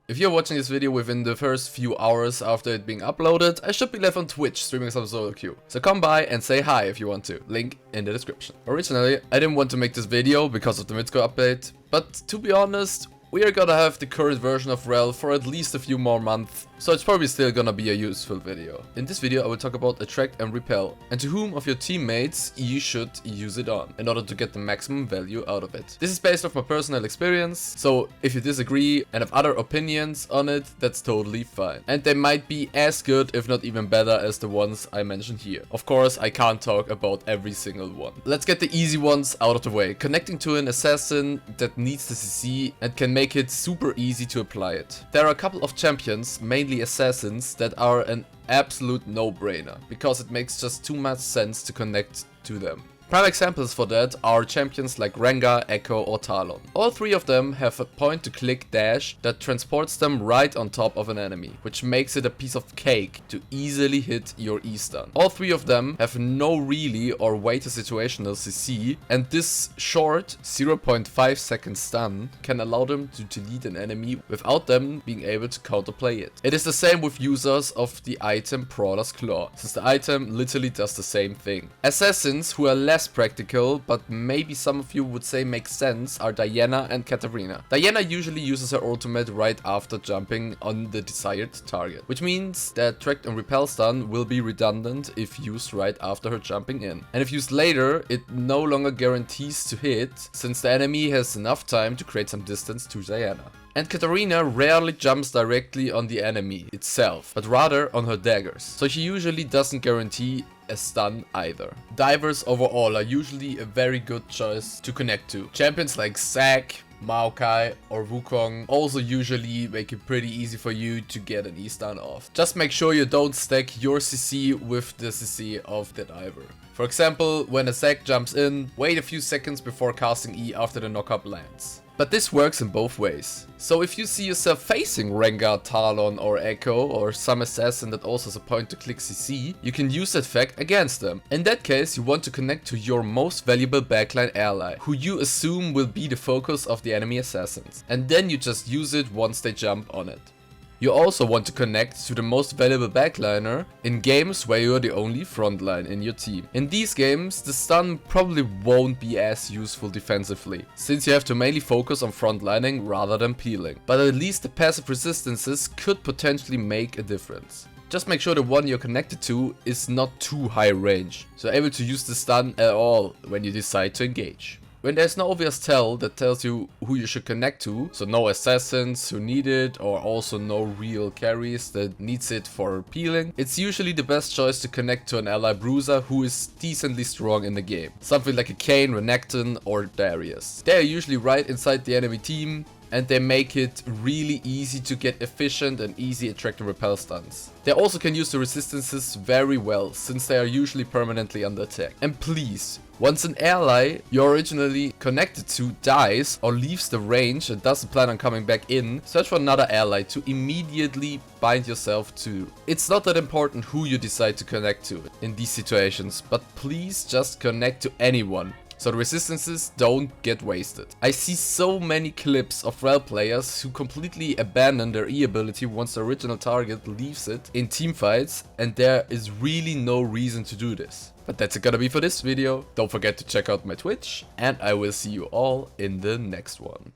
If you're watching this video within the first few hours after it being uploaded, I should be live on Twitch streaming some solo queue. So come by and say hi if you want to. Link in the description. Originally, I didn't want to make this video because of the Mitsuko update, but to be honest, we are gonna have the current version of Rell for at least a few more months, so it's probably still gonna be a useful video. In this video I will talk about Attract and Repel, and to whom of your teammates you should use it on, in order to get the maximum value out of it. This is based off my personal experience, so if you disagree and have other opinions on it, that's totally fine. And they might be as good, if not even better, as the ones I mentioned here. Of course, I can't talk about every single one. Let's get the easy ones out of the way. Connecting to an assassin that needs the CC and can make it super easy to apply it. There are a couple of champions, mainly assassins, that are an absolute no-brainer, because it makes just too much sense to connect to them. Prime examples for that are champions like Rengar, Echo or Talon. All three of them have a point-to-click dash that transports them right on top of an enemy, which makes it a piece of cake to easily hit your E-stun. All three of them have no really or weighted situational CC, and this short 0.5 second stun can allow them to delete an enemy without them being able to counterplay it. It is the same with users of the item Brawler's Claw, since the item literally does the same thing. Assassins who are less practical, but maybe some of you would say make sense, are Diana and Katarina. Diana usually uses her ultimate right after jumping on the desired target, which means that Attract and Repel stun will be redundant if used right after her jumping in. And if used later, it no longer guarantees to hit, since the enemy has enough time to create some distance to Diana. And Katarina rarely jumps directly on the enemy itself, but rather on her daggers, so she usually doesn't guarantee a stun either. Divers overall are usually a very good choice to connect to. Champions like Zac, Maokai or Wukong also usually make it pretty easy for you to get an E-stun off. Just make sure you don't stack your CC with the CC of the diver. For example, when a Zac jumps in, wait a few seconds before casting E after the knockup lands. But this works in both ways. So if you see yourself facing Rengar, Talon or Echo or some assassin that also has a point-to-click CC, you can use that fact against them. In that case, you want to connect to your most valuable backline ally, who you assume will be the focus of the enemy assassins. And then you just use it once they jump on it. You also want to connect to the most valuable backliner in games where you're the only frontline in your team. In these games, the stun probably won't be as useful defensively, since you have to mainly focus on frontlining rather than peeling. But at least the passive resistances could potentially make a difference. Just make sure the one you're connected to is not too high range, so able to use the stun at all when you decide to engage. When there's no obvious tell that tells you who you should connect to, so no assassins who need it or also no real carries that needs it for peeling, it's usually the best choice to connect to an ally bruiser who is decently strong in the game. Something like a Kayn, Renekton or Darius. They are usually right inside the enemy team, and they make it really easy to get efficient and easy attract and repel stuns. They also can use the resistances very well, since they are usually permanently under attack. And please, once an ally you're originally connected to dies or leaves the range and doesn't plan on coming back in, search for another ally to immediately bind yourself to. It's not that important who you decide to connect to in these situations, but please just connect to anyone, so the resistances don't get wasted. I see so many clips of Rell players who completely abandon their E ability once the original target leaves it in teamfights, and there is really no reason to do this. But that's it gonna be for this video. Don't forget to check out my Twitch, and I will see you all in the next one.